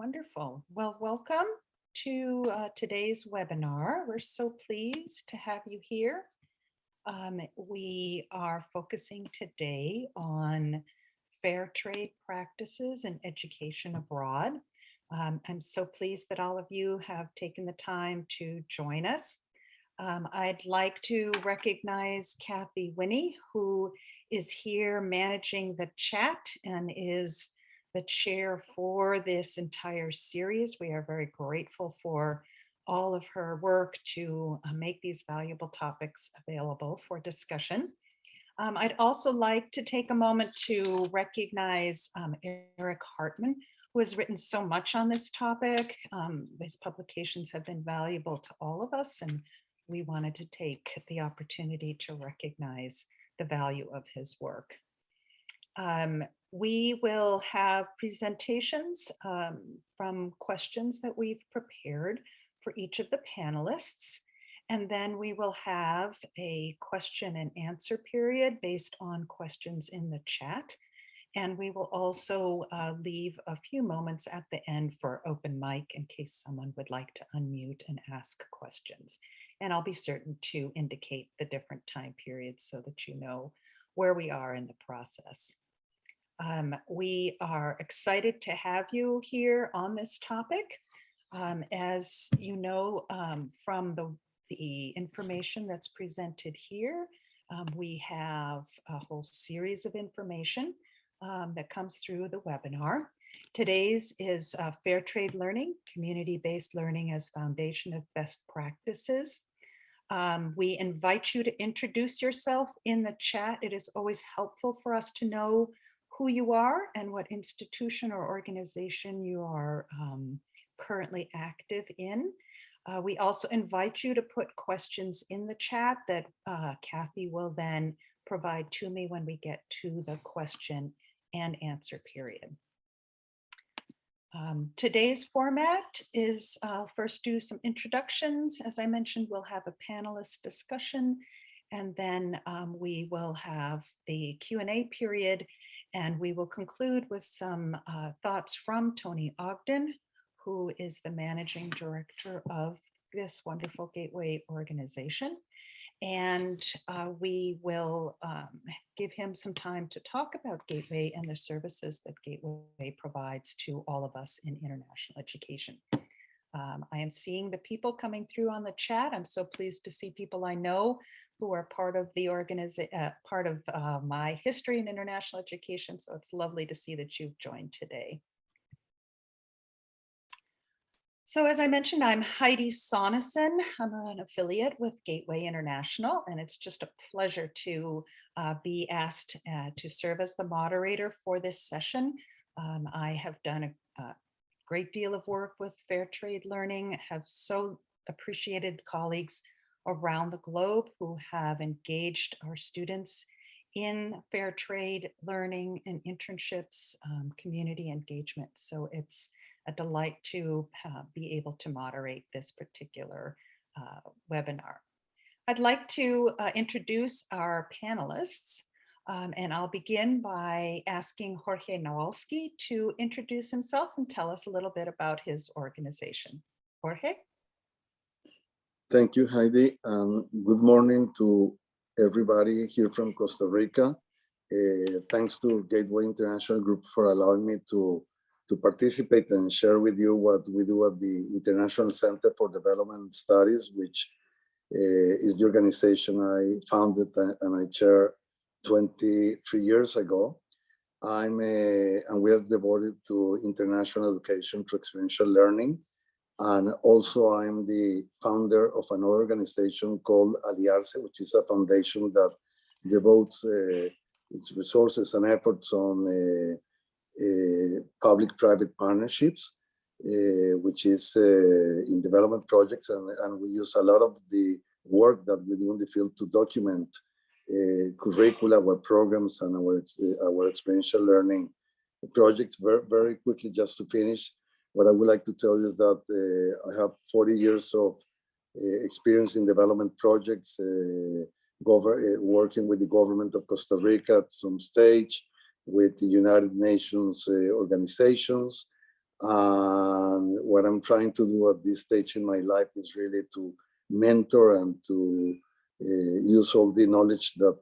Wonderful. Well, welcome to today's webinar. We're so pleased to have you here. We are focusing today on fair trade practices and education abroad. I'm so pleased that all of you have taken the time to join us. I'd like to recognize Kathy Winnie, who is here managing the chat and is the chair for this entire series. We are very grateful for all of her work to make these valuable topics available for discussion. I'd also like to take a moment to recognize Eric Hartman, who has written so much on this topic. His publications have been valuable to all of us, and we wanted to take the opportunity to recognize the value of his work. We will have presentations from questions that we've prepared for each of the panelists. And then we will have a question and answer period based on questions in the chat. And we will also leave a few moments at the end for open mic in case someone would like to unmute and ask questions. And I'll be certain to indicate the different time periods so that you know where we are in the process. We are excited to have you here on this topic. As you know from the information that's presented here, we have a whole series of information that comes through the webinar. Today's is Fair Trade Learning, Community-Based Learning as Foundation of Best Practices. We invite you to introduce yourself in the chat. It is always helpful for us to know who you are and what institution or organization you are currently active in. We also invite you to put questions in the chat that Kathy will then provide to me when we get to the question and answer period. Today's format is first do some introductions. As I mentioned, we'll have a panelist discussion, and then we will have the Q&A period, and we will conclude with some thoughts from Tony Ogden, who is the managing director of this wonderful Gateway organization. And we will give him some time to talk about Gateway and the services that Gateway provides to all of us in international education. I am seeing the people coming through on the chat. I'm so pleased to see people I know who are part of the part of my history in international education. So it's lovely to see that you've joined today. So as I mentioned, I'm Heidi Sonneson. I'm an affiliate with Gateway International, and it's just a pleasure to be asked to serve as the moderator for this session. I have done a great deal of work with fair trade learning, have so appreciated colleagues around the globe who have engaged our students in fair trade learning and internships, community engagement. So it's a delight to be able to moderate this particular webinar. I'd like to introduce our panelists, and I'll begin by asking Jorge Nawalski to introduce himself and tell us a little bit about his organization. Jorge? Thank you, Heidi. Good morning to everybody here from Costa Rica. Thanks to Gateway International Group for allowing me to participate and share with you what we do at the International Center for Development Studies, which is the organization I founded and I chair 23 years ago. And we are devoted to international education through experiential learning. And also I'm the founder of another organization called Aliarse, which is a foundation that devotes its resources and efforts on public-private partnerships, which is in development projects, and we use a lot of the work that we do in the field to document curricula, our programs, and our experiential learning projects. Very quickly, just to finish, what I would like to tell you is that I have 40 years of experience in development projects, working with the government of Costa Rica at some stage, with the United Nations organizations, And what I'm trying to do at this stage in my life is really to mentor and to use all the knowledge that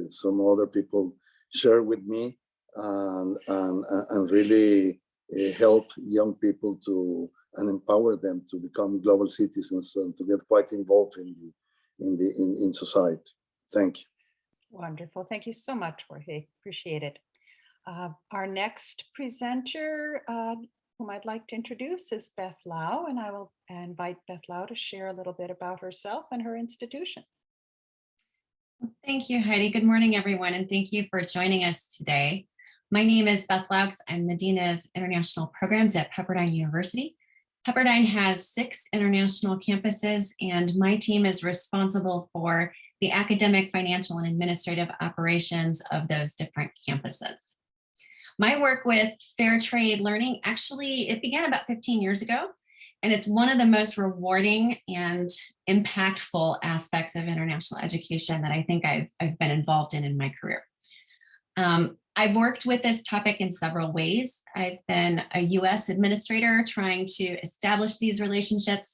some other people share with me, and really help young people to and empower them to become global citizens and to get quite involved in society. Thank you. Wonderful. Thank you so much, Jorge. Appreciate it. Our next presenter, whom I'd like to introduce, is Beth Lau, and I will invite Beth Lau to share a little bit about herself and her institution. Thank you, Heidi. Good morning, everyone, and thank you for joining us today. My name is Beth Lau. I'm the Dean of International Programs at Pepperdine University. Pepperdine has 6 international campuses, and my team is responsible for the academic, financial, and administrative operations of those different campuses. My work with fair trade learning, actually, it began about 15 years ago, and it's one of the most rewarding and impactful aspects of international education that I think I've been involved in my career. I've worked with this topic in several ways. I've been a US administrator trying to establish these relationships.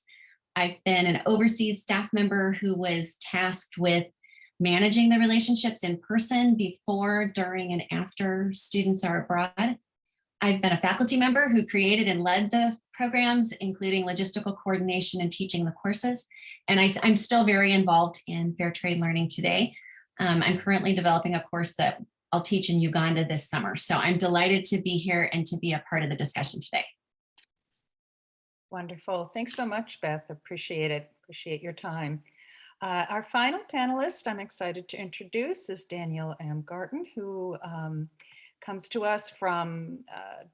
I've been an overseas staff member who was tasked with managing the relationships in person before, during, and after students are abroad. I've been a faculty member who created and led the programs, including logistical coordination and teaching the courses. And I'm still very involved in fair trade learning today. I'm currently developing a course that I'll teach in Uganda this summer. So I'm delighted to be here and to be a part of the discussion today. Wonderful. Thanks so much, Beth. Appreciate it. Appreciate your time. Our final panelist I'm excited to introduce is Daniel M Garton, who comes to us from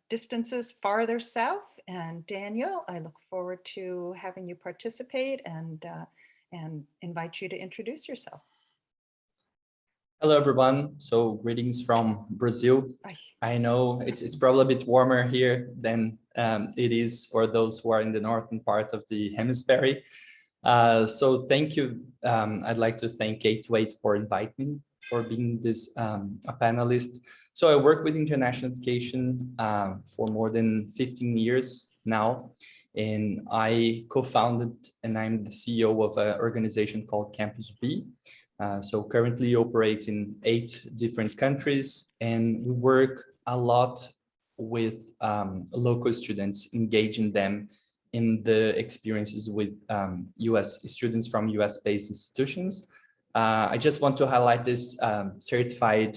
distances farther south. And Daniel, I look forward to having you participate and invite you to introduce yourself. Hello, everyone. So greetings from Brazil. I know it's probably a bit warmer here than it is for those who are in the northern part of the hemisphere. So thank you. I'd like to thank 828 for inviting me, for being this a panelist. So I work with international education for more than 15 years now, and I co-founded and I'm the CEO of an organization called Campus B. So currently operate in 8 different countries, and we work a lot with local students, engaging them in the experiences with US students from US-based institutions. I just want to highlight this certified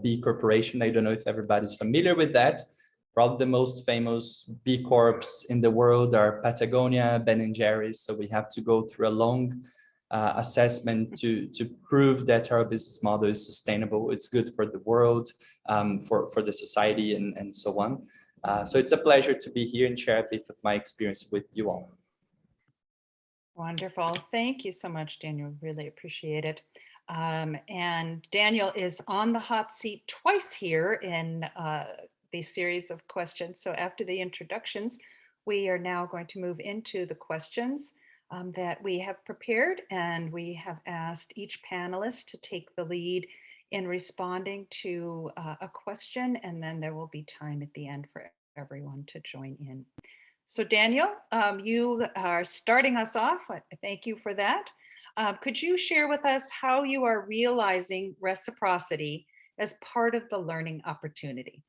B Corporation. I don't know if everybody's familiar with that. Probably the most famous B Corps in the world are Patagonia, Ben & Jerry's. So we have to go through a long assessment to prove that our business model is sustainable. It's good for the world, for the society, and so on. So it's a pleasure to be here and share a bit of my experience with you all. Wonderful. Thank you so much, Daniel. Really appreciate it. And Daniel is on the hot seat twice here in the series of questions. So after the introductions, we are now going to move into the questions that we have prepared, and we have asked each panelist to take the lead in responding to a question, and then there will be time at the end for everyone to join in. So Daniel, you are starting us off. Thank you for that. Could you share with us how you are realizing reciprocity as part of the learning opportunity?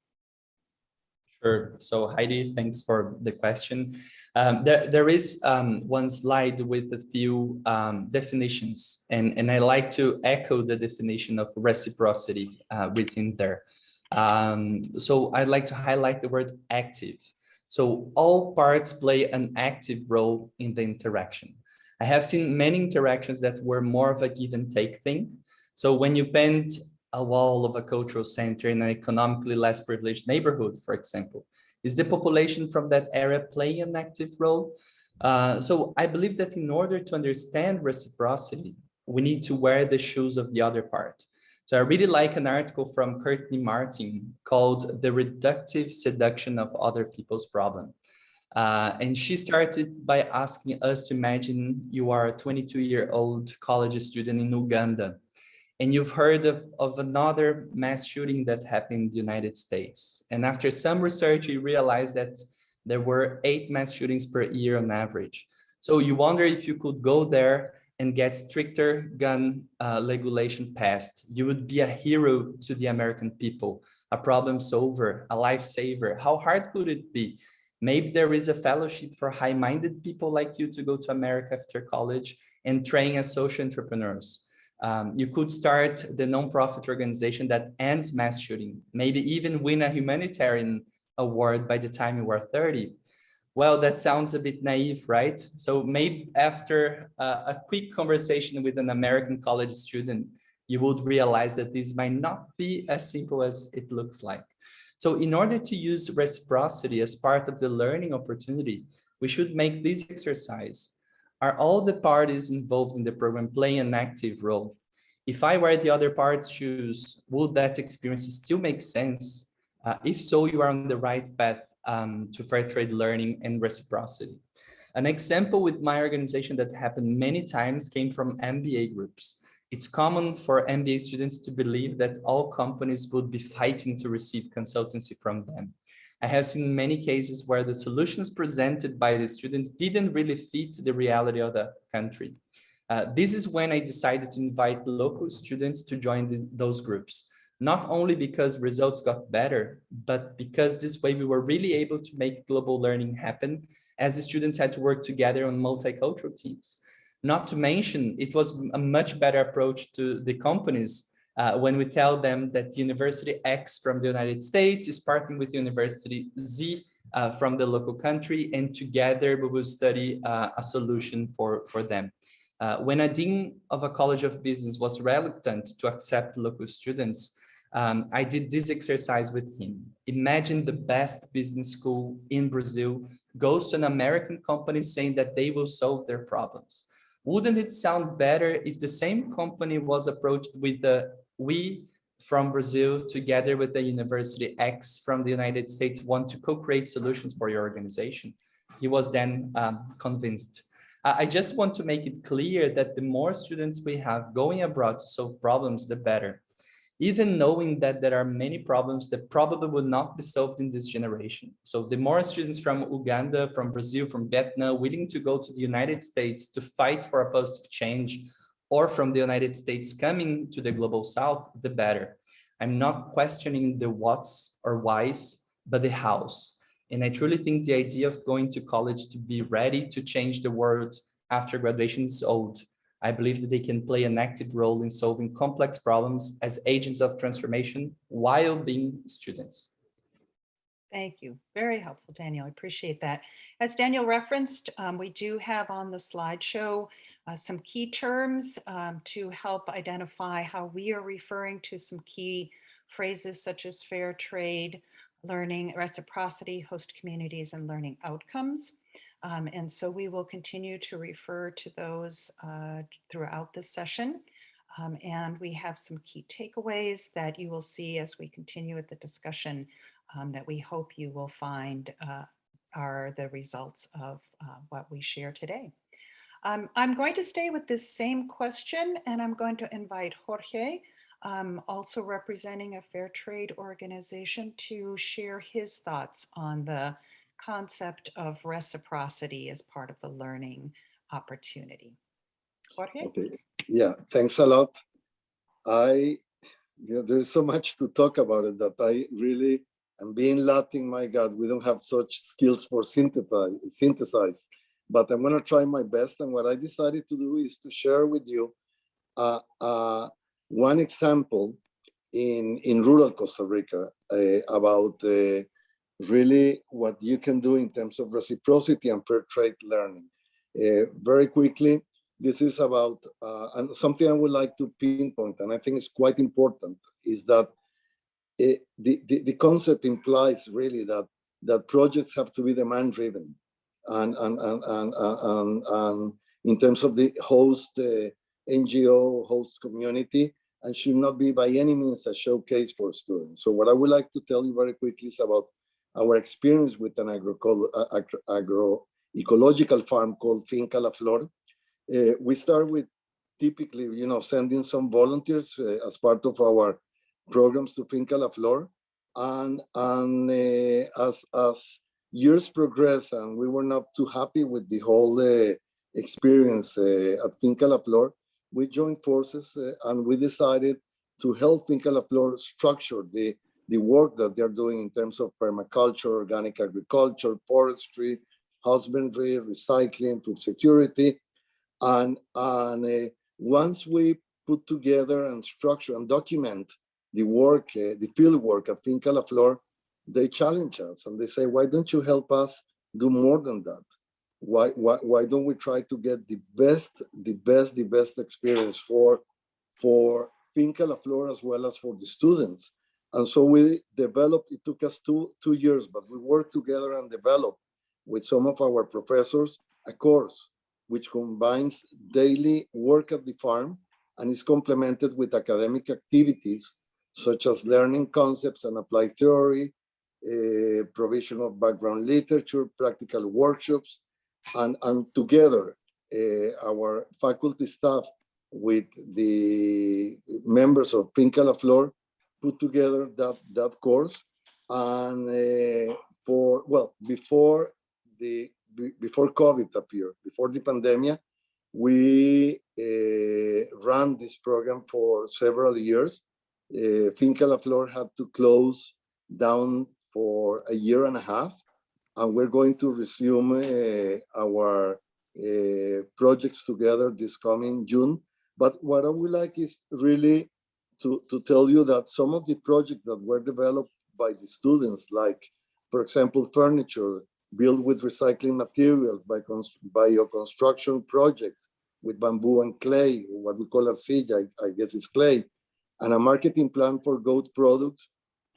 Sure. So Heidi, thanks for the question. There is one slide with a few definitions, and I like to echo the definition of reciprocity within there. So I'd like to highlight the word active. So all parts play an active role in the interaction. I have seen many interactions that were more of a give and take thing. So when you bend a wall of a cultural center in an economically less privileged neighborhood, for example, is the population from that area playing an active role? So I believe that in order to understand reciprocity, we need to wear the shoes of the other part. So I really like an article from Courtney Martin called The Reductive Seduction of Other People's Problem. And she started by asking us to imagine you are a 22-year-old college student in Uganda, and you've heard of another mass shooting that happened in the United States. And after some research, you realize that There were 8 mass shootings per year on average. So you wonder if you could go there and get stricter gun regulation passed. You would be a hero to the American people, a problem solver, a lifesaver. How hard could it be? Maybe there is a fellowship for high-minded people like you to go to America after college and train as social entrepreneurs. You could start the nonprofit organization that ends mass shooting, maybe even win a humanitarian award by the time you are 30. Well, that sounds a bit naive, right? So maybe after a quick conversation with an American college student, you would realize that this might not be as simple as it looks like. So in order to use reciprocity as part of the learning opportunity, we should make this exercise. Are all the parties involved in the program playing an active role? If I wear the other part's shoes, would that experience still make sense? If so, you are on the right path to fair trade learning and reciprocity. An example with my organization that happened many times came from MBA groups. It's common for MBA students to believe that all companies would be fighting to receive consultancy from them. I have seen many cases where the solutions presented by the students didn't really fit the reality of the country. This is when I decided to invite local students to join those groups, not only because results got better, but because this way we were really able to make global learning happen as the students had to work together on multicultural teams. Not to mention, it was a much better approach to the companies when we tell them that University X from the United States is partnering with University Z from the local country, and together we will study a solution for them. When a dean of a college of business was reluctant to accept local students, I did this exercise with him. Imagine the best business school in Brazil goes to an American company saying that they will solve their problems. Wouldn't it sound better if the same company was approached with the we from Brazil together with the University X from the United States want to co-create solutions for your organization? He was then convinced. I just want to make it clear that the more students we have going abroad to solve problems, the better. Even knowing that there are many problems that probably will not be solved in this generation. So the more students from Uganda, from Brazil, from Vietnam willing to go to the United States to fight for a positive change, or from the United States coming to the global South, the better. I'm not questioning the what's or why's, but the how's. And I truly think the idea of going to college to be ready to change the world after graduation is old. I believe that they can play an active role in solving complex problems as agents of transformation while being students. Thank you. Very helpful, Daniel. I appreciate that. As Daniel referenced, we do have on the slideshow some key terms to help identify how we are referring to some key phrases such as fair trade, learning, reciprocity, host communities, and learning outcomes. And so we will continue to refer to those throughout this session. And we have some key takeaways that you will see as we continue with the discussion that we hope you will find are the results of what we share today. I'm going to stay with this same question, and I'm going to invite Jorge, also representing a fair trade organization, to share his thoughts on the concept of reciprocity as part of the learning opportunity. Jorge? Okay. Yeah, thanks a lot. There's so much to talk about it that I really am being Latin. My God, we don't have such skills for synthesize, but I'm gonna try my best. And what I decided to do is to share with you one example in rural Costa Rica about really what you can do in terms of reciprocity and fair trade learning. Very quickly, this is about, and something I would like to pinpoint, and I think it's quite important, is that the concept implies really that projects have to be demand-driven, and in terms of the host NGO, host community, and should not be by any means a showcase for students. So what I would like to tell you very quickly is about our experience with an agroecological farm called Finca La Flor. We start with typically, sending some volunteers as part of our programs to Finca La Flor, and as years progressed and we were not too happy with the whole experience at Finca La Flor, we joined forces and we decided to help Finca La Flor structure the work that they're doing in terms of permaculture, organic agriculture, forestry, husbandry, recycling, food security. And once we put together and structure and document the work, the field work at Finca La Flor, they challenge us and they say, why don't you help us do more than that? Why don't we try to get the best experience for Finca La Flor as well as for the students? And so we developed, it took us two years, but we worked together and developed with some of our professors a course which combines daily work at the farm and is complemented with academic activities such as learning concepts and applied theory, provision of background literature, practical workshops, and together our faculty staff with the members of Finca La Flor put together that course. And before COVID appeared, before the pandemic, we ran this program for several years. Finca La Flor had to close down for a year and a half, and we're going to resume our projects together this coming June. But what I would like is really to tell you that some of the projects that were developed by the students, like, for example, furniture built with recycling materials, by your construction projects with bamboo and clay, what we call arcilla, I guess it's clay, and a marketing plan for goat products,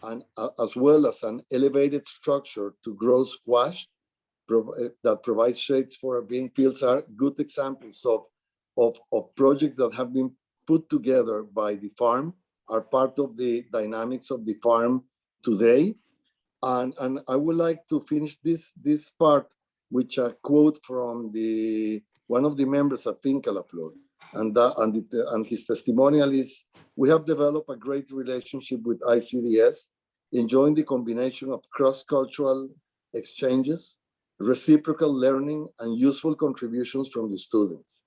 and as well as an elevated structure to grow squash that provides shades for bean fields, are good examples of projects that have been put together by the farm, are part of the dynamics of the farm today. And I would like to finish this part with a quote from one of the members of Finca La Flor, and his testimonial is, we have developed a great relationship with ICDS, enjoying the combination of cross-cultural exchanges, reciprocal learning, and useful contributions from the students.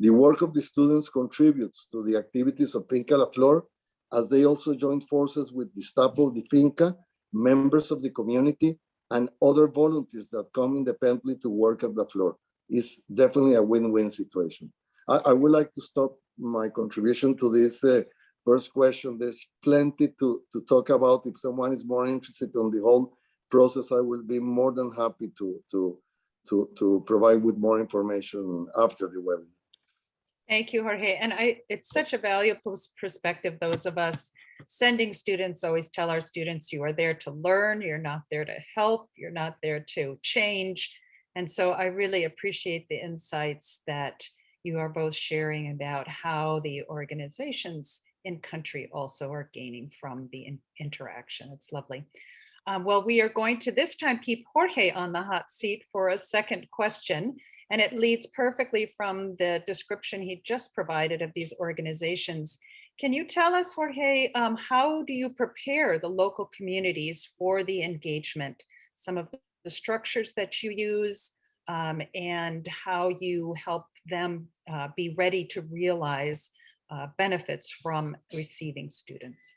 The work of the students contributes to the activities of Finca La Flor, as they also join forces with the staff of the Finca, members of the community, and other volunteers that come independently to work at the floor. It's definitely a win-win situation. I would like to stop my contribution to this first question. There's plenty to talk about. If someone is more interested on the whole process, I will be more than happy to provide with more information after the webinar. Thank you, Jorge. And it's such a valuable perspective. Those of us sending students always tell our students, you are there to learn, you're not there to help, you're not there to change. And so I really appreciate the insights that you are both sharing about how the organizations in country also are gaining from the interaction. It's lovely. Well, we are going to this time keep Jorge on the hot seat for a second question. And it leads perfectly from the description he just provided of these organizations. Can you tell us, Jorge, how do you prepare the local communities for the engagement? Some of the structures that you use, and how you help them be ready to realize benefits from receiving students?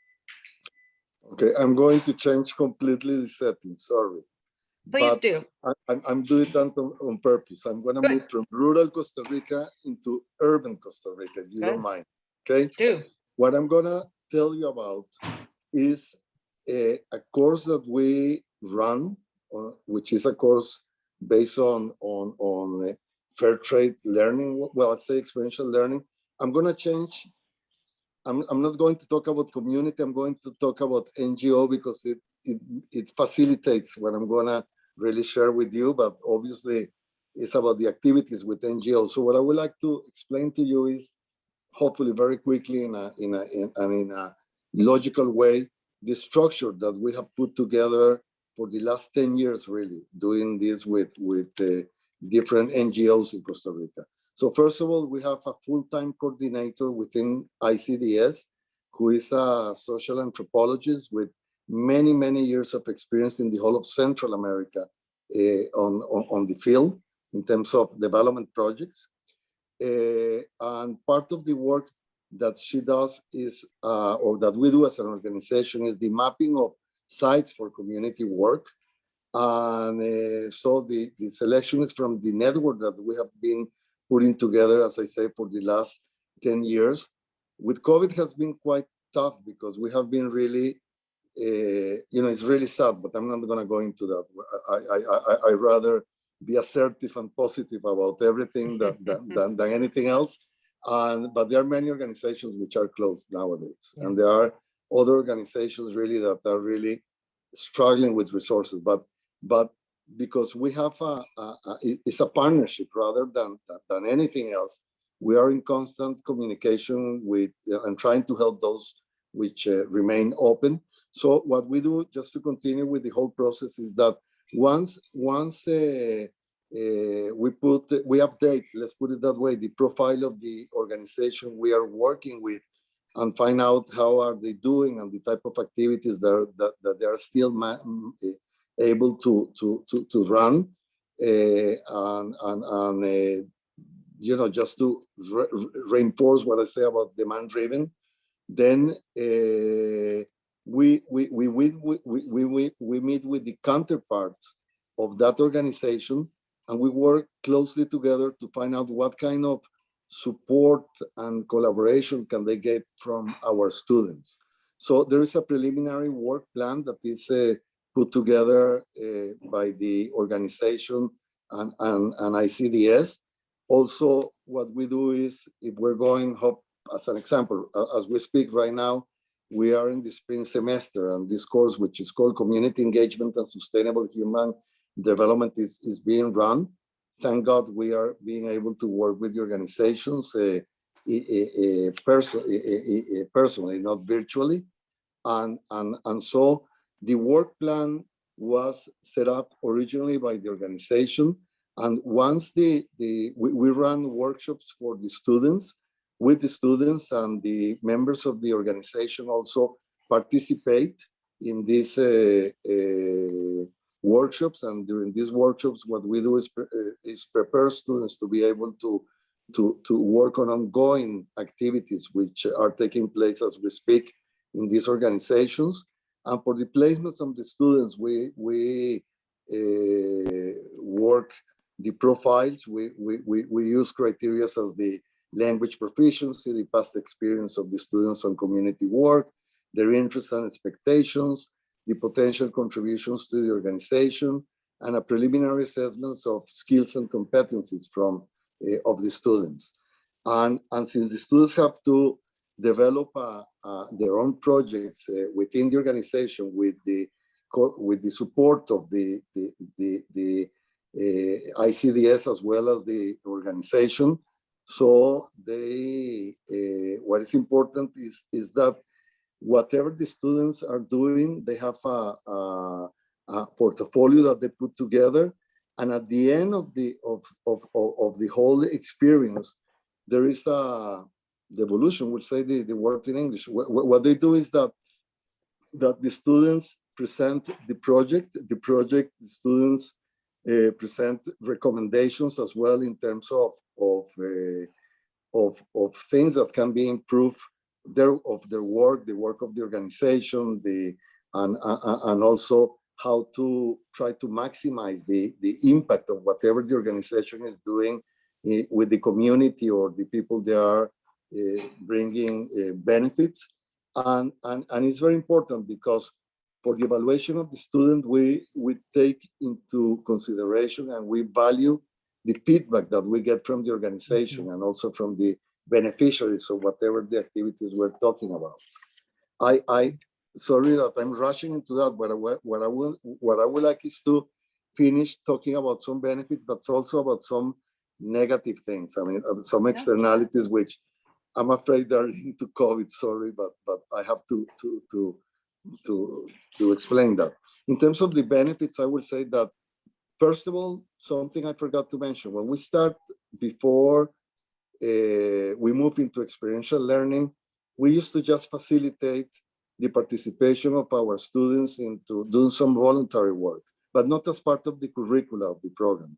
Okay, I'm going to change completely the settings, sorry. Please do. I'm doing that on purpose. I'm going to move from rural Costa Rica into urban Costa Rica, if you don't mind. Okay? Do. What I'm going to tell you about is a course that we run, which is a course based on fair trade learning. Well, I'd say experiential learning. I'm going to change. I'm not going to talk about community. I'm going to talk about NGO because it facilitates what I'm going to really share with you, but obviously it's about the activities with NGOs. So what I would like to explain to you is, hopefully very quickly in a logical way, the structure that we have put together for the last 10 years, really, doing this with different NGOs in Costa Rica. So first of all, we have a full-time coordinator within ICDS, who is a social anthropologist with many, many years of experience in the whole of Central America, on the field in terms of development projects. And part of the work that she does is, or that we do as an organization, is the mapping of sites for community work. And so the selection is from the network that we have been putting together, as I say, for the last 10 years. With COVID has been quite tough because we have been really, it's really sad, but I'm not going to go into that. I rather be assertive and positive about everything than anything else. But there are many organizations which are closed nowadays, and there are other organizations really that are really struggling with resources. But because we have it's a partnership rather than anything else, we are in constant communication with and trying to help those which remain open. So what we do, just to continue with the whole process, is that once we update, let's put it that way, the profile of the organization we are working with, and find out how are they doing and the type of activities that they are still able to run, just to reinforce what I say about demand-driven. Then we meet with the counterparts of that organization, and we work closely together to find out what kind of support and collaboration can they get from our students. So there is a preliminary work plan that is put together by the organization and ICDS. Also, what we do is, if we're going up, as an example, as we speak right now, we are in the spring semester, and this course, which is called Community Engagement and Sustainable Human Development, is being run. Thank God we are being able to work with the organizations personally, not virtually. And so the work plan was set up originally by the organization. And once we run workshops for the students, with the students, and the members of the organization also participate in these workshops. And during these workshops, what we do is prepare students to be able to work on ongoing activities which are taking place as we speak in these organizations. And for the placements of the students, we work the profiles. We use criteria as the language proficiency, the past experience of the students on community work, their interests and expectations, the potential contributions to the organization, and a preliminary assessment of skills and competencies of the students. And since the students have to develop their own projects within the organization with the support of the ICDS as well as the organization. So what is important is that whatever the students are doing, they have a portfolio that they put together, and at the end of the whole experience, there is the evolution. We'll say the word in English. What they do is that the students present the project. The students present recommendations as well in terms of things that can be improved of their work, the work of the organization, and also how to try to maximize the impact of whatever the organization is doing with the community or the people they are bringing benefits. And it's very important because for the evaluation of the student, we take into consideration and we value the feedback that we get from the organization and also from the beneficiaries of whatever the activities we're talking about. Sorry that I'm rushing into that, but what I would like is to finish talking about some benefits, but also about some negative things. I mean, some externalities which I'm afraid are into COVID. Sorry, but I have to explain that. In terms of the benefits, I will say that first of all, something I forgot to mention: when we start, before we moved into experiential learning, we used to just facilitate the participation of our students into doing some voluntary work. but not as part of the curricula of the program.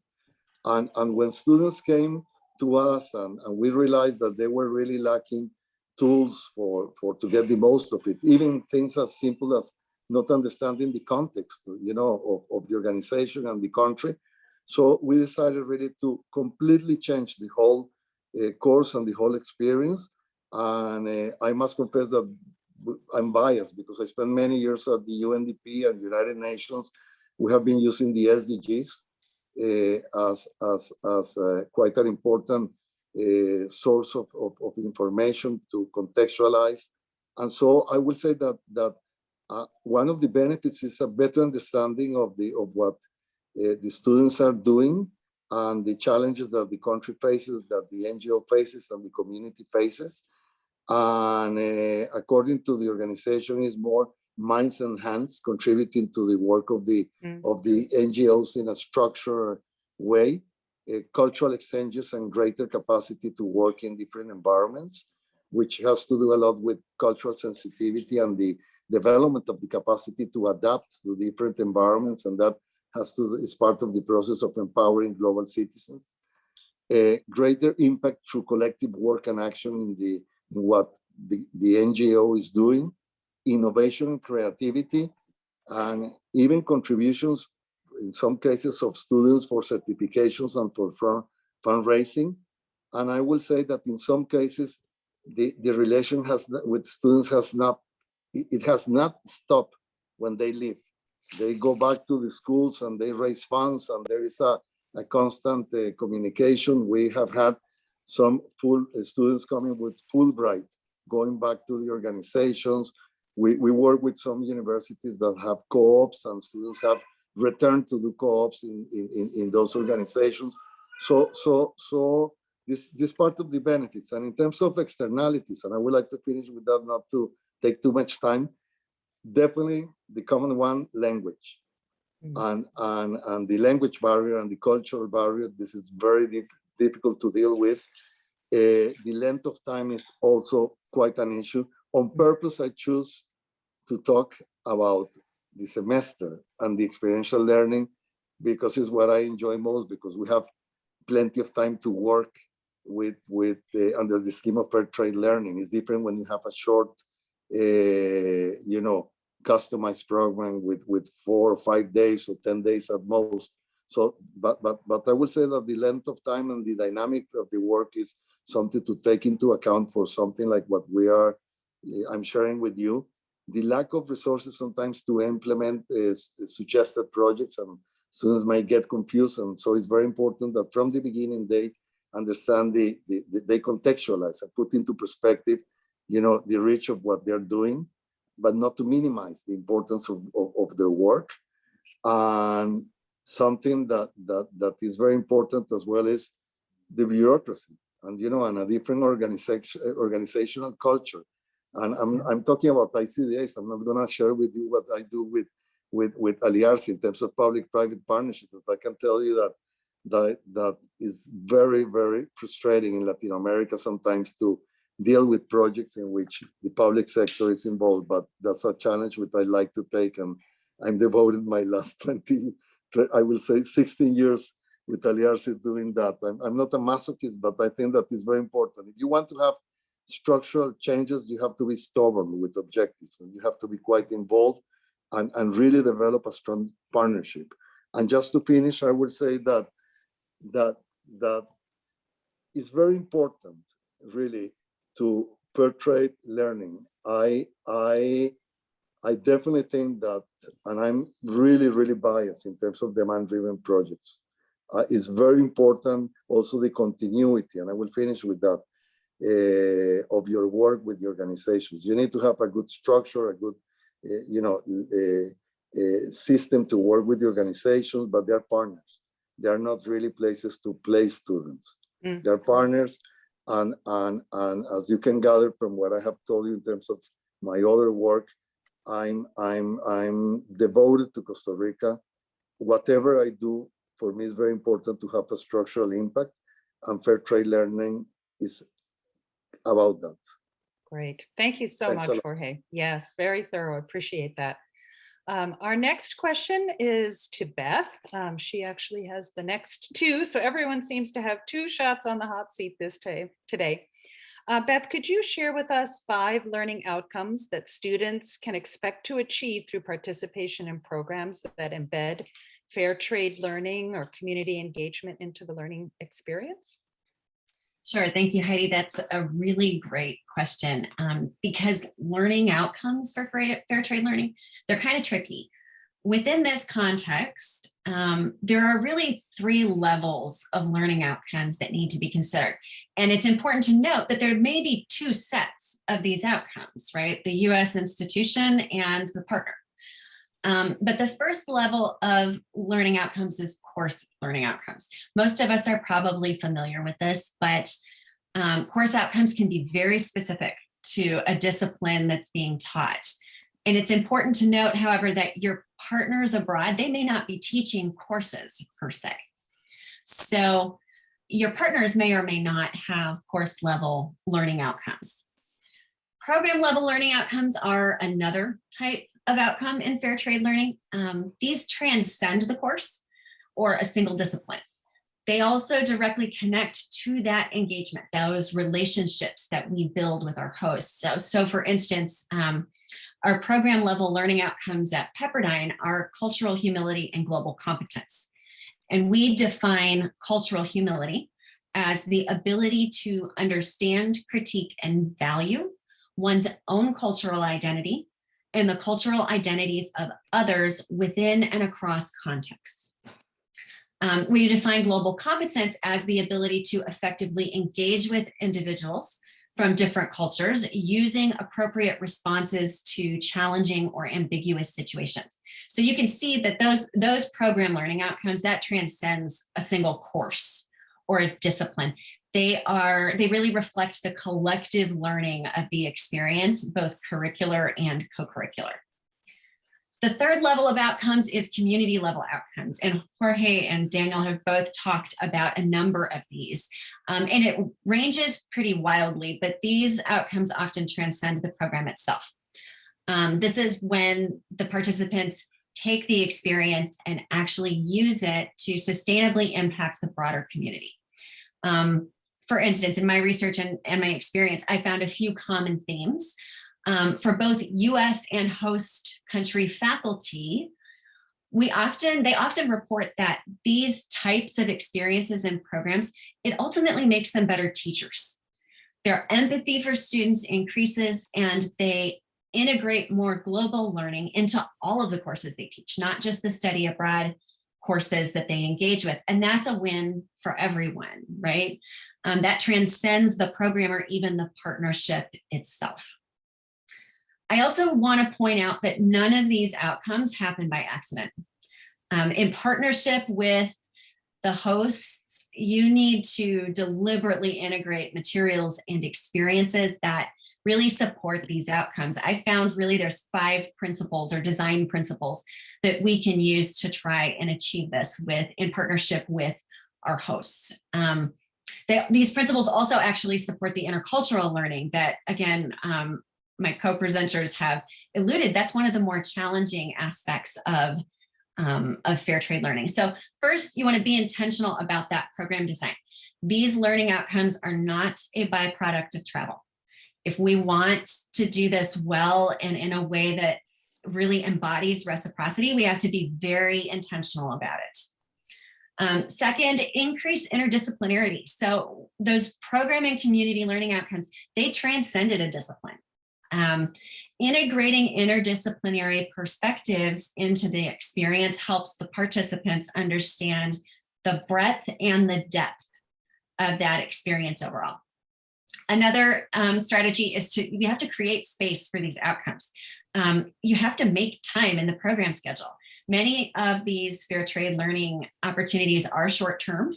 And when students came to us and we realized that they were really lacking tools to get the most of it, even things as simple as not understanding the context, of the organization and the country. So we decided really to completely change the whole course and the whole experience. And I must confess that I'm biased because I spent many years at the UNDP and United Nations. We have been using the SDGs as quite an important source of information to contextualize. And so I will say that one of the benefits is a better understanding of what the students are doing and the challenges that the country faces, that the NGO faces, and the community faces. And according to the organization, is more minds and hands contributing to the work of the NGOs in a structured way, cultural exchanges and greater capacity to work in different environments, which has to do a lot with cultural sensitivity and the development of the capacity to adapt to different environments, and that is part of the process of empowering global citizens. Greater impact through collective work and action in what the NGO is doing, innovation and creativity, and even contributions in some cases of students for certifications and for fundraising. And I will say that in some cases, the relation with students has not stopped when they leave. They go back to the schools and they raise funds, and there is a constant communication. We have had some students coming with Fulbright, going back to the organizations. We work with some universities that have co-ops, and students have returned to do co-ops in those organizations. So this part of the benefits. And in terms of externalities, and I would like to finish with that, not to take too much time, definitely the common one, language. And the language barrier and the cultural barrier, this is very difficult to deal with. The length of time is also quite an issue. On purpose, I choose to talk about the semester and the experiential learning because it's what I enjoy most, because we have plenty of time to work with under the scheme of fair trade learning. It's different when you have a short, customized program with 4 or 5 days or 10 days at most. So, but I would say that the length of time and the dynamic of the work is something to take into account for something like what I'm sharing with you. The lack of resources sometimes to implement suggested projects, and students might get confused. And so it's very important that from the beginning they understand they contextualize and put into perspective, the reach of what they're doing, but not to minimize the importance of their work. And something that is very important as well is the bureaucracy and a different organizational culture. And I'm talking about ICDAs. I'm not going to share with you what I do with Aliarce in terms of public-private partnerships. I can tell you that is very, very frustrating in Latin America sometimes to deal with projects in which the public sector is involved. But that's a challenge which I like to take, and I'm devoted my last 16 years with Aliarce doing that. I'm not a masochist, but I think that is very important. If you want to have structural changes, you have to be stubborn with objectives, and you have to be quite involved and really develop a strong partnership. And just to finish, I would say that it's very important, really, to fair trade learning. I definitely think that, and I'm really, really biased in terms of demand-driven projects. It's very important also the continuity, and I will finish with that, of your work with the organizations. You need to have a good structure, a good system to work with the organizations, but they're partners. They are not really places to place students. They're partners, and as you can gather from what I have told you in terms of my other work, I'm devoted to Costa Rica. Whatever I do, for me, is very important to have a structural impact, and fair trade learning is about that. Great. Thank you so much, Jorge. Yes, very thorough. Appreciate that. Our next question is to Beth. She actually has the next two, so everyone seems to have two shots on the hot seat today. Beth, could you share with us 5 learning outcomes that students can expect to achieve through participation in programs that embed fair trade learning or community engagement into the learning experience? Sure. Thank you, Heidi. That's a really great question because learning outcomes for fair trade learning, they're kind of tricky. Within this context, there are really 3 levels of learning outcomes that need to be considered. And it's important to note that there may be 2 sets of these outcomes, right? The US institution and the partner. But the first level of learning outcomes is course learning outcomes. Most of us are probably familiar with this, but course outcomes can be very specific to a discipline that's being taught. And it's important to note, however, that your partners abroad, they may not be teaching courses per se. So your partners may or may not have course level learning outcomes. Program level learning outcomes are another type of outcome in fair trade learning. These transcend the course or a single discipline. They also directly connect to that engagement, those relationships that we build with our hosts. So for instance, our program level learning outcomes at Pepperdine are cultural humility and global competence. And we define cultural humility as the ability to understand, critique, and value one's own cultural identity and the cultural identities of others within and across contexts. We define global competence as the ability to effectively engage with individuals from different cultures using appropriate responses to challenging or ambiguous situations. So you can see that those program learning outcomes, that transcends a single course or a discipline. They really reflect the collective learning of the experience, both curricular and co-curricular. The third level of outcomes is community level outcomes. And Jorge and Daniel have both talked about a number of these. And it ranges pretty wildly, but these outcomes often transcend the program itself. This is when the participants take the experience and actually use it to sustainably impact the broader community. For instance, in my research and my experience, I found a few common themes. For both US and host country faculty, they often report that these types of experiences and programs, it ultimately makes them better teachers. Their empathy for students increases and they integrate more global learning into all of the courses they teach, not just the study abroad courses that they engage with. And that's a win for everyone, right? That transcends the program or even the partnership itself. I also want to point out that none of these outcomes happen by accident. In partnership with the hosts, you need to deliberately integrate materials and experiences that really support these outcomes. I found really there's 5 principles or design principles that we can use to try and achieve this in partnership with our hosts. These principles also actually support the intercultural learning that, again, my co-presenters have alluded, that's one of the more challenging aspects of fair trade learning. So first, you want to be intentional about that program design. These learning outcomes are not a byproduct of travel. If we want to do this well and in a way that really embodies reciprocity, we have to be very intentional about it. Second, increase interdisciplinarity. So those program and community learning outcomes, they transcended a discipline. Integrating interdisciplinary perspectives into the experience helps the participants understand the breadth and the depth of that experience overall. Another strategy is you have to create space for these outcomes. You have to make time in the program schedule. Many of these fair trade learning opportunities are short-term,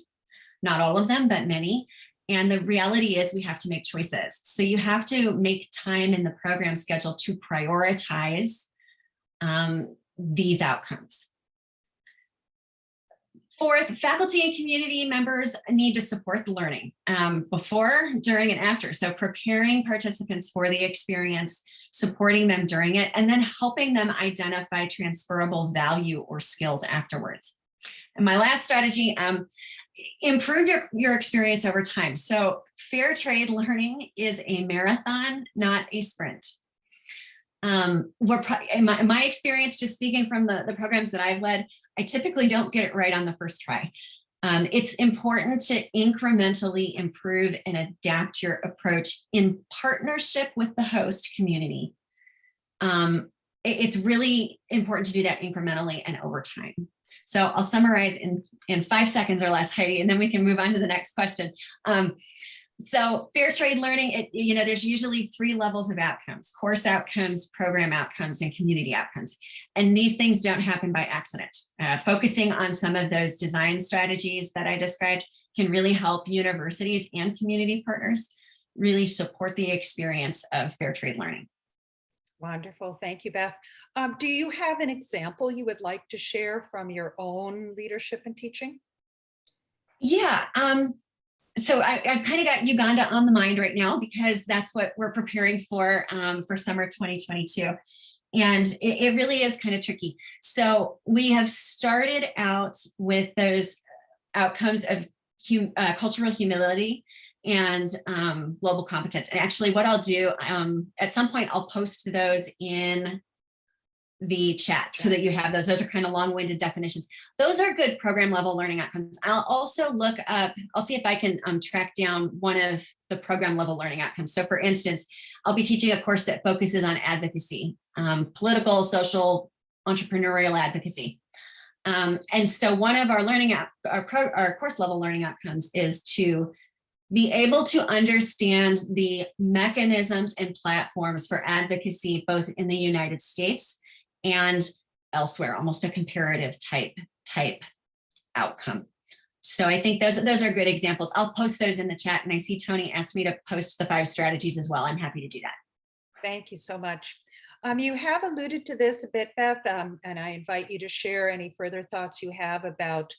not all of them, but many. And the reality is we have to make choices. So you have to make time in the program schedule to prioritize these outcomes. Fourth, faculty and community members need to support the learning before, during, and after. So preparing participants for the experience, supporting them during it, and then helping them identify transferable value or skills afterwards. And my last strategy, improve your experience over time. So fair trade learning is a marathon, not a sprint. In my experience, just speaking from the programs that I've led, I typically don't get it right on the first try. It's important to incrementally improve and adapt your approach in partnership with the host community. It's really important to do that incrementally and over time. So I'll summarize in 5 seconds or less, Heidi, and then we can move on to the next question. So fair trade learning, there's usually 3 levels of outcomes: course outcomes, program outcomes, and community outcomes. And these things don't happen by accident. Focusing on some of those design strategies that I described can really help universities and community partners really support the experience of fair trade learning. Wonderful. Thank you, Beth. Do you have an example you would like to share from your own leadership and teaching? Yeah. So I've kind of got Uganda on the mind right now because that's what we're preparing for summer 2022. And it really is kind of tricky. So we have started out with those outcomes of cultural humility and global competence. And actually what I'll do, at some point, I'll post those in the chat so that you have those. Those are kind of long-winded definitions. Those are good program level learning outcomes. I'll also look up, I'll see if I can track down one of the program level learning outcomes. So for instance, I'll be teaching a course that focuses on advocacy, political, social, entrepreneurial advocacy. And so one of our our course level learning outcomes is to be able to understand the mechanisms and platforms for advocacy, both in the United States and elsewhere, almost a comparative type outcome. So I think those are good examples. I'll post those in the chat, and I see Tony asked me to post the 5 strategies as well. I'm happy to do that. Thank you so much. You have alluded to this a bit, Beth, and I invite you to share any further thoughts you have about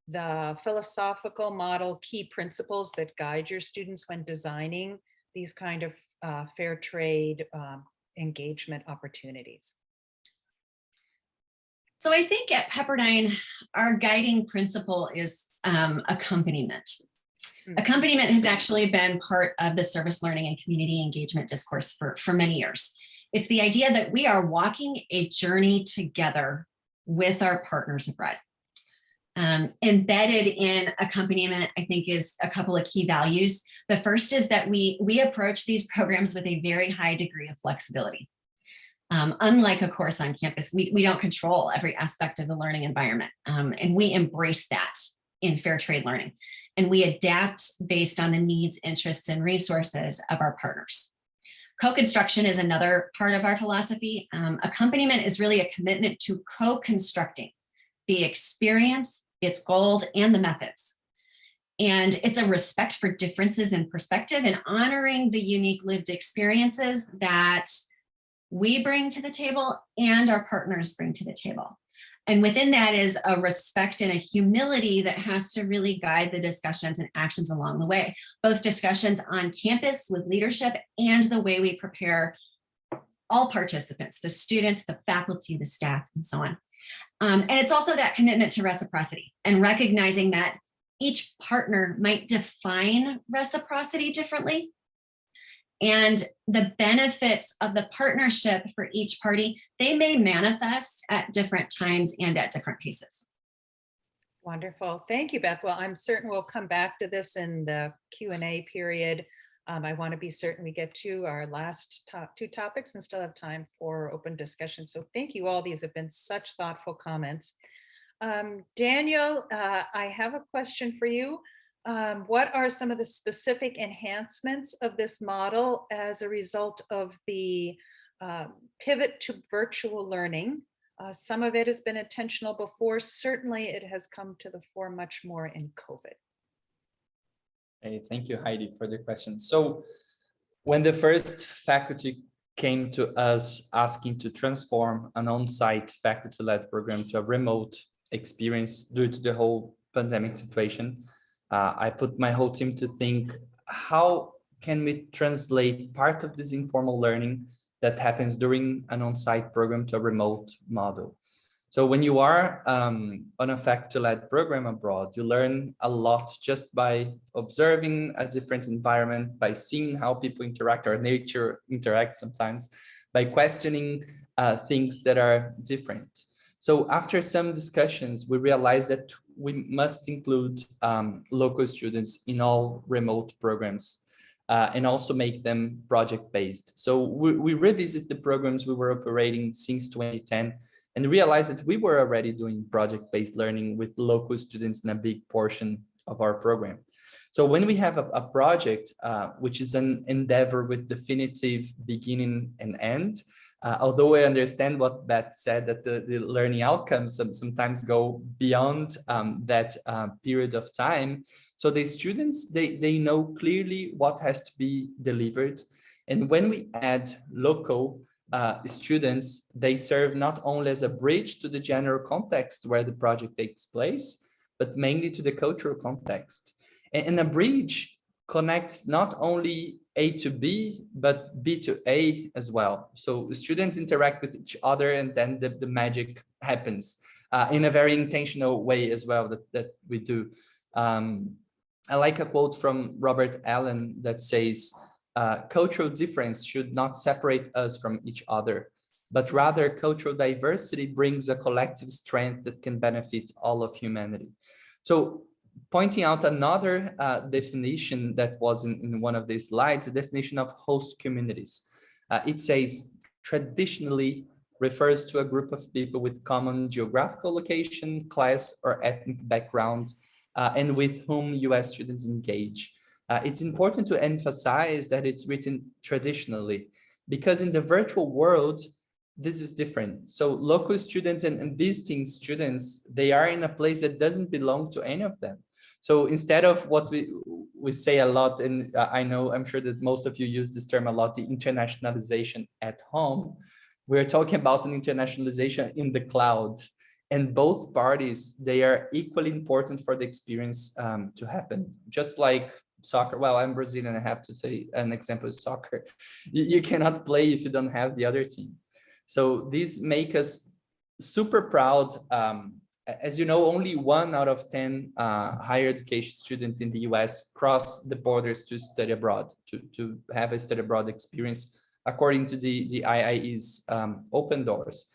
the philosophical model key principles that guide your students when designing these kind of fair trade engagement opportunities. So I think at Pepperdine, our guiding principle is accompaniment. Accompaniment has actually been part of the service learning and community engagement discourse for many years. It's the idea that we are walking a journey together with our partners abroad. Embedded in accompaniment, I think, is a couple of key values. The first is that we approach these programs with a very high degree of flexibility. Unlike a course on campus, we don't control every aspect of the learning environment, and we embrace that in fair trade learning. And we adapt based on the needs, interests, and resources of our partners. Co-construction is another part of our philosophy. Accompaniment is really a commitment to co-constructing the experience, its goals, and the methods. And it's a respect for differences in perspective and honoring the unique lived experiences that we bring to the table and our partners bring to the table. And within that is a respect and a humility that has to really guide the discussions and actions along the way, both discussions on campus with leadership and the way we prepare all participants, the students, the faculty, the staff, and so on. And it's also that commitment to reciprocity and recognizing that each partner might define reciprocity differently. And the benefits of the partnership for each party, they may manifest at different times and at different paces. Wonderful. Thank you, Beth. Well, I'm certain we'll come back to this in the Q&A period. I want to be certain we get to our last 2 topics and still have time for open discussion. So thank you all. These have been such thoughtful comments. Daniel, I have a question for you. What are some of the specific enhancements of this model as a result of the pivot to virtual learning? Some of it has been intentional before. Certainly it has come to the fore much more in COVID. Hey, thank you, Heidi, for the question. So when the first faculty came to us asking to transform an on-site faculty-led program to a remote experience due to the whole pandemic situation, I put my whole team to think, how can we translate part of this informal learning that happens during an on-site program to a remote model? So when you are on a faculty-led program abroad, you learn a lot just by observing a different environment, by seeing how people interact or nature interacts sometimes, by questioning things that are different. So after some discussions, we realized that we must include local students in all remote programs and also make them project-based. So we revisit the programs we were operating since 2010 and realized that we were already doing project-based learning with local students in a big portion of our program. So when we have a project, which is an endeavor with definitive beginning and end, although I understand what Beth said, that the learning outcomes sometimes go beyond that period of time. So the students, they know clearly what has to be delivered. And when we add local students, they serve not only as a bridge to the general context where the project takes place, but mainly to the cultural context. And a bridge connects not only A to B, but B to A as well. So students interact with each other, and then the magic happens in a very intentional way as well that we do. I like a quote from Robert Allen that says, cultural difference should not separate us from each other, but rather cultural diversity brings a collective strength that can benefit all of humanity. So pointing out another definition that was in one of these slides, the definition of host communities. It says, traditionally refers to a group of people with common geographical location, class, or ethnic background, and with whom US students engage. It's important to emphasize that it's written traditionally, because in the virtual world, this is different. So local students and visiting students, they are in a place that doesn't belong to any of them. So instead of what we say a lot, and I'm sure that most of you use this term a lot, the internationalization at home, we're talking about an internationalization in the cloud. And both parties, they are equally important for the experience to happen. Just like soccer, well, I'm Brazilian, I have to say an example is soccer. You cannot play if you don't have the other team. So these make us super proud. As you know, only 1 out of 10 higher education students in the US cross the borders to study abroad, to have a study abroad experience, according to the IIE's open doors.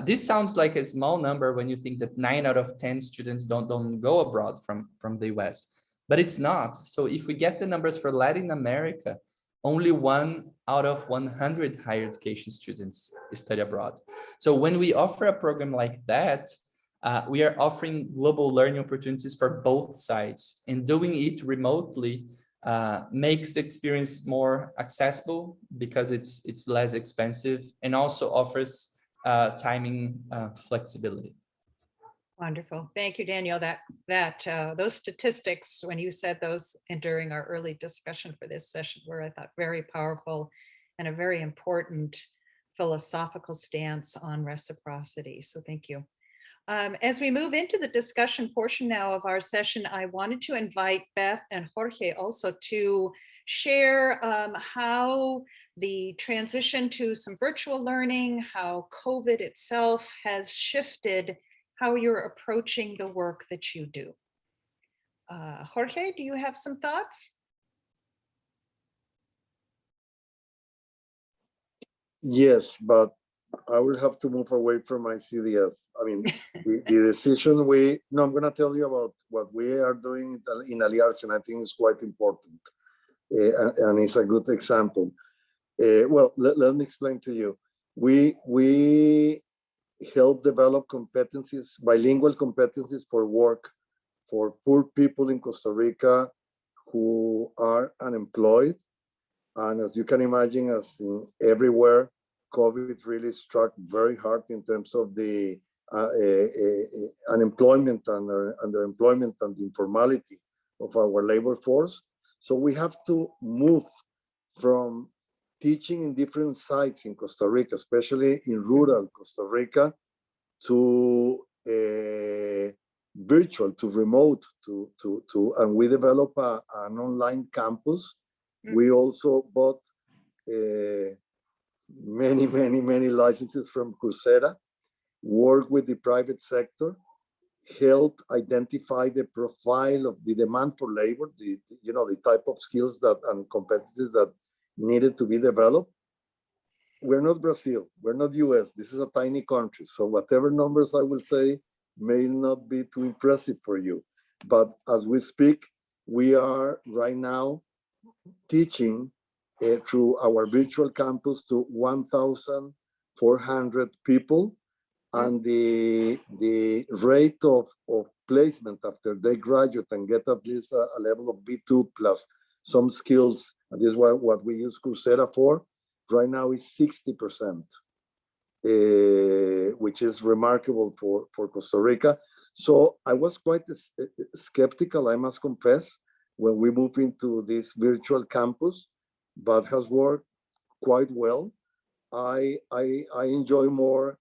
This sounds like a small number when you think that 9 out of 10 students don't go abroad from the US, but it's not. So if we get the numbers for Latin America, only 1 out of 100 higher education students study abroad. So when we offer a program like that, we are offering global learning opportunities for both sides, and doing it remotely makes the experience more accessible because it's less expensive, and also offers timing flexibility. Wonderful. Thank you, Daniel. Those statistics, when you said those and during our early discussion for this session, were, I thought, very powerful and a very important philosophical stance on reciprocity. So thank you. As we move into the discussion portion now of our session, I wanted to invite Beth and Jorge also to share how the transition to some virtual learning, how COVID itself has shifted how you're approaching the work that you do. Jorge, do you have some thoughts? Yes, but I will have to move away from my CDS. I mean, the decision I'm going to tell you about what we are doing in Aliarch, and I think it's quite important. And it's a good example. Well, let me explain to you. We help develop competencies, bilingual competencies for work for poor people in Costa Rica who are unemployed. And as you can imagine, as in everywhere, COVID really struck very hard in terms of the unemployment and underemployment and the informality of our labor force. So we have to move from teaching in different sites in Costa Rica, especially in rural Costa Rica, to virtual to remote and we develop an online campus. We also bought many licenses from Coursera, work with the private sector, helped identify the profile of the demand for labor, the type of skills that and competencies that needed to be developed. We're not Brazil, we're not US, this is a tiny country. So whatever numbers I will say may not be too impressive for you. But as we speak, we are right now teaching through our virtual campus to 1,400 people. And the rate of placement after they graduate and get at least a level of B2 plus some skills, and this is what we use Coursera for, right now is 60%, which is remarkable for Costa Rica. So I was quite skeptical, I must confess, when we moved into this virtual campus, but has worked quite well. I enjoy more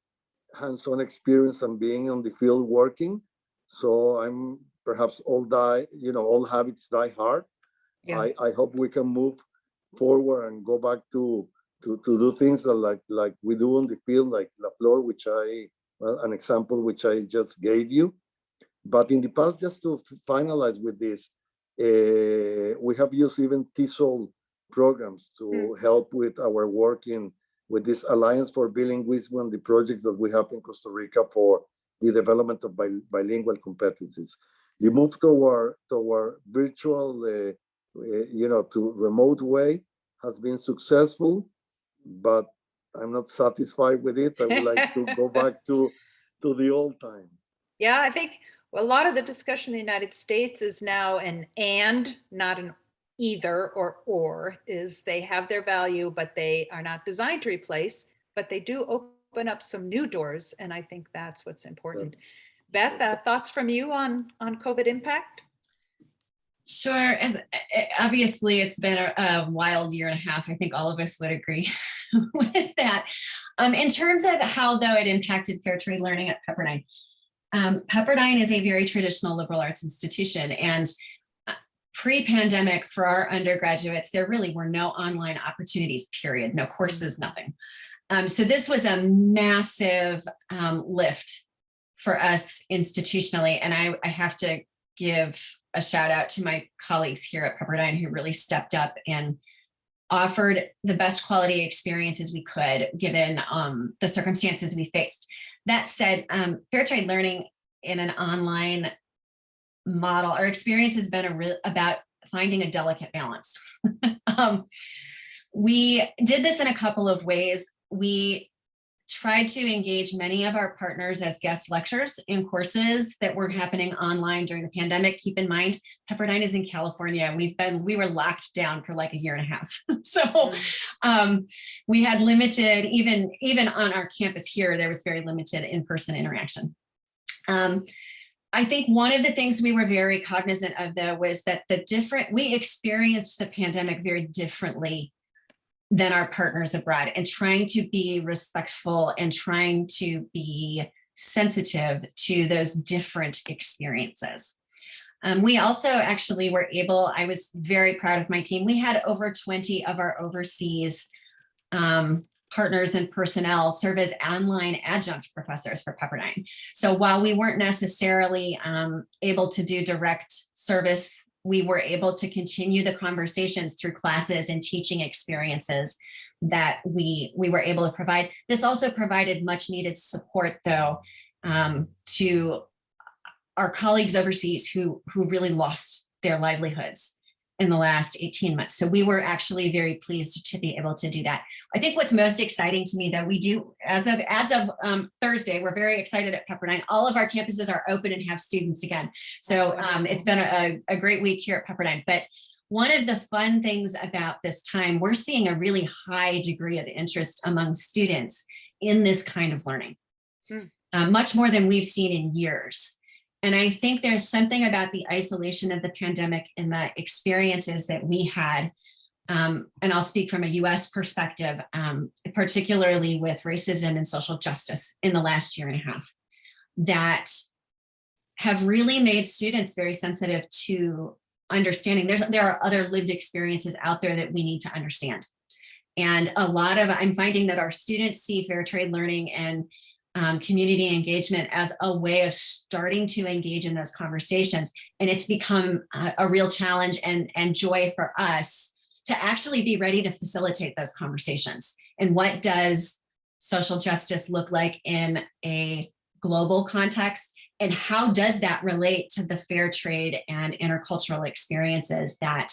hands-on experience and being on the field working. So I'm perhaps all habits die hard. Yeah. I hope we can move forward and go back to do things that like we do on the field, like La Flor, an example which I just gave you. But in the past, just to finalize with this, we have used even TESOL programs to help with our work with this Alliance for Bilingualism and the project that we have in Costa Rica for the development of bilingual competencies. The move toward virtual, to remote way has been successful, but I'm not satisfied with it. I would like to go back to the old time. Yeah, I think a lot of the discussion in the United States is now an and, not an either or, is they have their value, but they are not designed to replace, but they do open up some new doors. And I think that's what's important. Yeah. Beth, thoughts from you on COVID impact? Sure. Obviously, it's been a wild year and a half. I think all of us would agree with that. In terms of how, though, it impacted fair trade learning at Pepperdine. Pepperdine is a very traditional liberal arts institution, and pre-pandemic for our undergraduates, there really were no online opportunities, period, no courses, nothing. So this was a massive lift for us institutionally. And I have to give a shout out to my colleagues here at Pepperdine who really stepped up and offered the best quality experiences we could given the circumstances we faced. That said, fair trade learning in an online model, our experience has been about finding a delicate balance. We did this in a couple of ways. We tried to engage many of our partners as guest lecturers in courses that were happening online during the pandemic. Keep in mind, Pepperdine is in California. We were locked down for like a year and a half. So we had limited, even on our campus here, there was very limited in-person interaction. I think one of the things we were very cognizant of, though, was that we experienced the pandemic very differently than our partners abroad, and trying to be respectful and trying to be sensitive to those different experiences. We also actually were able, I was very proud of my team. We had over 20 of our overseas partners and personnel serve as online adjunct professors for Pepperdine. So while we weren't necessarily able to do direct service, we were able to continue the conversations through classes and teaching experiences that we were able to provide. This also provided much needed support, though, to our colleagues overseas who really lost their livelihoods in the last 18 months. So we were actually very pleased to be able to do that. I think what's most exciting to me that we do, as of Thursday, we're very excited at Pepperdine. All of our campuses are open and have students again. So it's been a great week here at Pepperdine. But one of the fun things about this time, we're seeing a really high degree of interest among students in this kind of learning, much more than we've seen in years. And I think there's something about the isolation of the pandemic and the experiences that we had, and I'll speak from a US perspective, particularly with racism and social justice in the last year and a half, that have really made students very sensitive to understanding there are other lived experiences out there that we need to understand. And I'm finding that our students see fair trade learning and community engagement as a way of starting to engage in those conversations. And it's become a real challenge and joy for us to actually be ready to facilitate those conversations. And what does social justice look like in a global context? And how does that relate to the fair trade and intercultural experiences that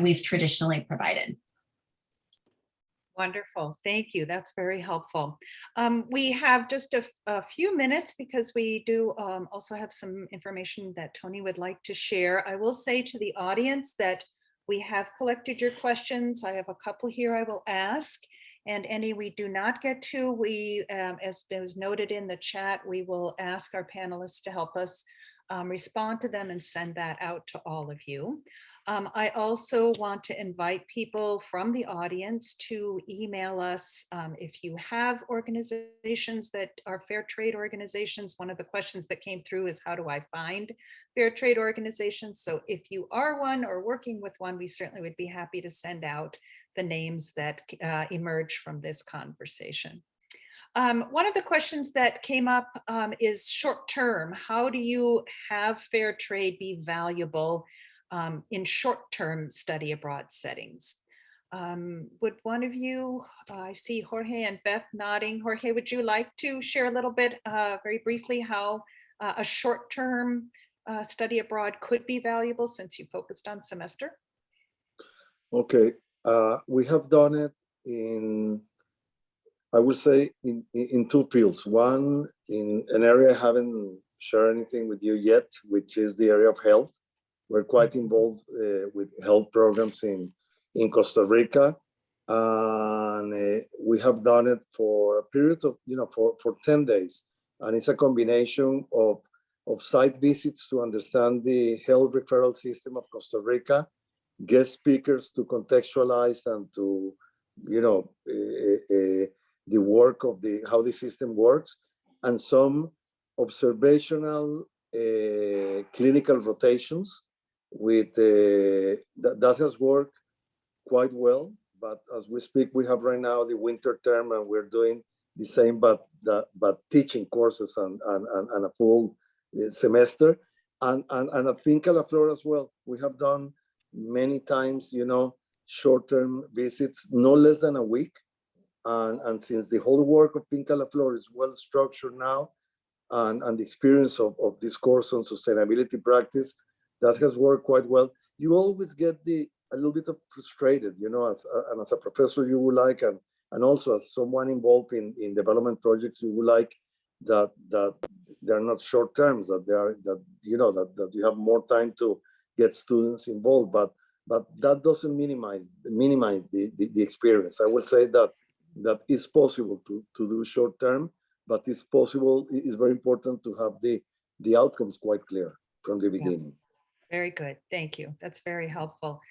we've traditionally provided? Wonderful. Thank you. That's very helpful. We have just a few minutes because we do also have some information that Tony would like to share. I will say to the audience that we have collected your questions. I have a couple here I will ask, and any we do not get to, as was noted in the chat, we will ask our panelists to help us respond to them and send that out to all of you. I also want to invite people from the audience to email us if you have organizations that are fair trade organizations. One of the questions that came through is, how do I find fair trade organizations? So if you are one or working with one, we certainly would be happy to send out the names that emerge from this conversation. One of the questions that came up is short term. How do you have fair trade be valuable in short-term study abroad settings? Would one of you, I see Jorge and Beth nodding. Jorge, would you like to share a little bit very briefly how a short-term study abroad could be valuable, since you focused on semester? Okay, we have done it in, I would say, in two fields. One, in an area I haven't shared anything with you yet, which is the area of health. We're quite involved with health programs in Costa Rica. And we have done it for a period of, for 10 days. And it's a combination of site visits to understand the health referral system of Costa Rica, guest speakers to contextualize and to, the work of how the system works, and some observational clinical rotations with that has worked quite well. But as we speak, we have right now the winter term, and we're doing the same, but teaching courses and a full semester. And at Finca La Flor as well, we have done many times, short-term visits, no less than a week. And since the whole work of Finca La Flor is well structured now, and the experience of this course on sustainability practice, that has worked quite well. You always get a little bit of frustrated, as a professor you would like, and also as someone involved in development projects, you would like that they're not short terms, that you have more time to get students involved, but that doesn't minimize the experience. I would say that it's possible to do short term, but it's possible. It's very important to have the outcomes quite clear from the beginning. Yeah. Very good. Thank you. That's very helpful.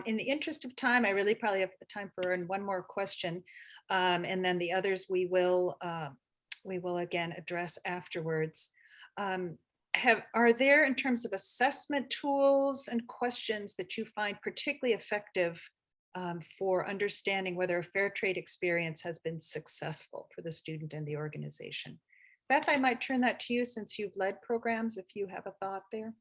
In the interest of time, I really probably have the time for one more question, and then the others we will again address afterwards. Are there, in terms of assessment tools and questions, that you find particularly effective for understanding whether a fair trade experience has been successful for the student and the organization? Beth, I might turn that to you, since you've led programs, if you have a thought there.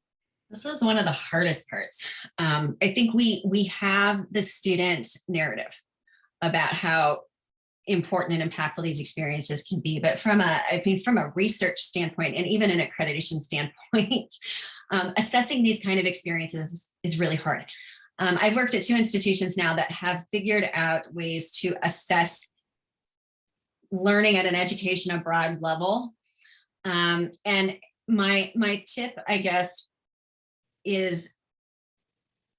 This is one of the hardest parts. I think we have the student narrative about how important and impactful these experiences can be, but from a research standpoint, and even an accreditation standpoint, assessing these kind of experiences is really hard. I've worked at 2 institutions now that have figured out ways to assess learning at an education abroad level. And my tip, I guess, is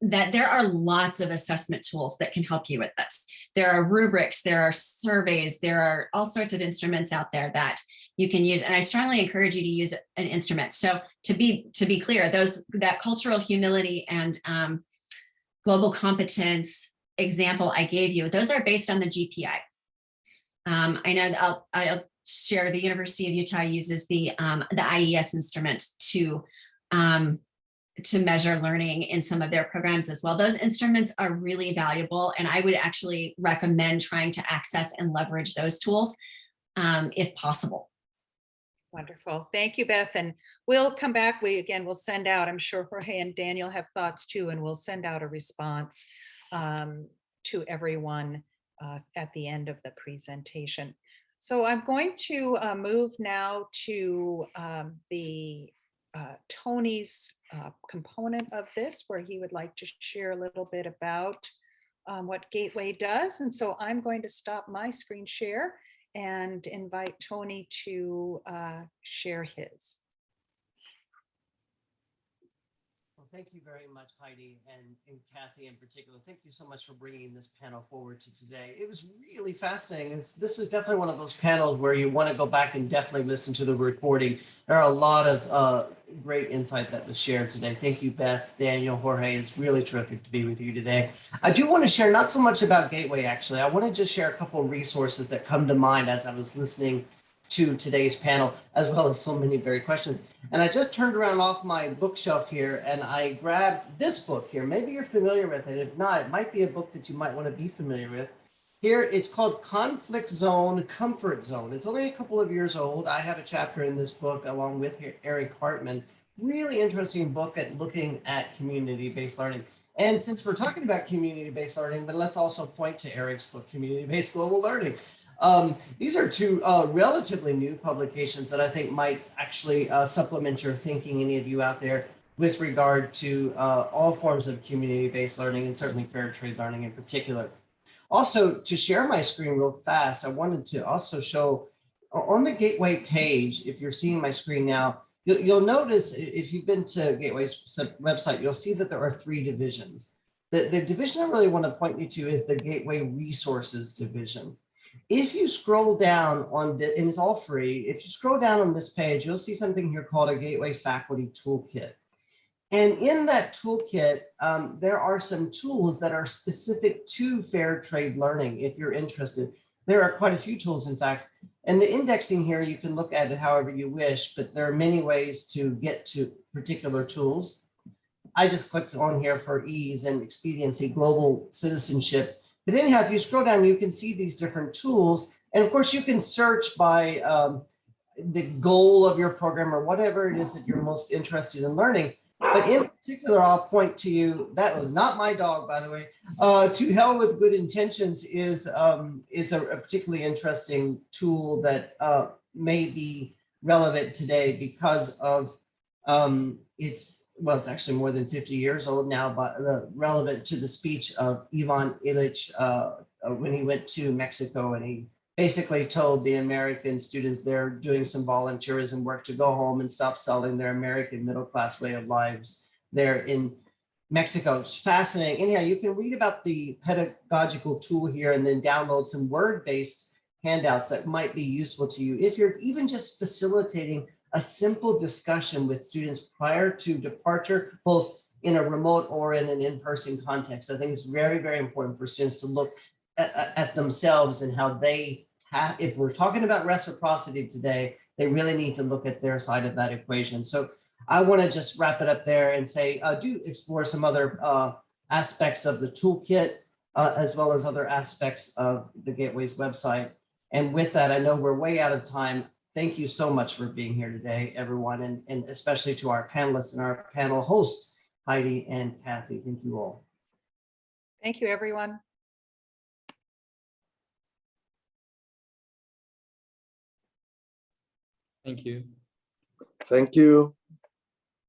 that there are lots of assessment tools that can help you with this. There are rubrics, there are surveys, there are all sorts of instruments out there that you can use. And I strongly encourage you to use an instrument. So to be clear, that cultural humility and global competence example I gave you, those are based on the GPI. I know that I'll share the University of Utah uses the IES instrument to measure learning in some of their programs as well. Those instruments are really valuable, and I would actually recommend trying to access and leverage those tools if possible. Wonderful. Thank you, Beth. And we'll come back. We'll send out, I'm sure Jorge and Daniel have thoughts too, and we'll send out a response to everyone at the end of the presentation. So I'm going to move now to the Tony's component of this, where he would like to share a little bit about what Gateway does. And so I'm going to stop my screen share and invite Tony to share his. Well, thank you very much, Heidi, and Kathy in particular. Thank you so much for bringing this panel forward to today. It was really fascinating. This is definitely one of those panels where you want to go back and definitely listen to the recording. There are a lot of great insight that was shared today. Thank you, Beth, Daniel, Jorge. It's really terrific to be with you today. I do want to share not so much about Gateway, actually. I want to just share a couple of resources that come to mind as I was listening to today's panel, as well as so many very questions. And I just turned around off my bookshelf here and I grabbed this book here. Maybe you're familiar with it. If not, it might be a book that you might want to be familiar with. Here, it's called Conflict Zone, Comfort Zone. It's only a couple of years old. I have a chapter in this book along with Eric Hartman. Really interesting book at looking at community-based learning. And since we're talking about community-based learning, but let's also point to Eric's book, Community-Based Global Learning. These are two relatively new publications that I think might actually supplement your thinking, any of you out there, with regard to all forms of community-based learning and certainly fair trade learning in particular. Also, to share my screen real fast, I wanted to also show on the Gateway page, if you're seeing my screen now, you'll notice if you've been to Gateway's website, you'll see that there are 3 divisions. The division I really want to point you to is the Gateway Resources division. If you scroll down on the, and it's all free, if you scroll down on this page, you'll see something here called a Gateway Faculty Toolkit. And in that toolkit, there are some tools that are specific to fair trade learning, if you're interested. There are quite a few tools, in fact. And the indexing here, you can look at it however you wish, but there are many ways to get to particular tools. I just clicked on here for ease and expediency, global citizenship. But anyhow, if you scroll down, you can see these different tools. And of course, you can search by the goal of your program or whatever it is that you're most interested in learning. But in particular, I'll point to you, that was not my dog, by the way, To Hell with Good Intentions is a particularly interesting tool that may be relevant today because of it's actually more than 50 years old now, but relevant to the speech of Ivan Illich when he went to Mexico, and he basically told the American students there doing some volunteerism work to go home and stop selling their American middle-class way of lives there in Mexico. It's fascinating. Anyhow, you can read about the pedagogical tool here and then download some word-based handouts that might be useful to you if you're even just facilitating a simple discussion with students prior to departure, both in a remote or in an in-person context. I think it's very, very important for students to look at themselves and how they have, if we're talking about reciprocity today, they really need to look at their side of that equation. So I want to just wrap it up there and say, do explore some other aspects of the toolkit, as well as other aspects of the Gateway's website. And with that, I know we're way out of time. Thank you so much for being here today, everyone, and especially to our panelists and our panel hosts, Heidi and Kathy. Thank you all. Thank you, everyone. Thank you. Thank you.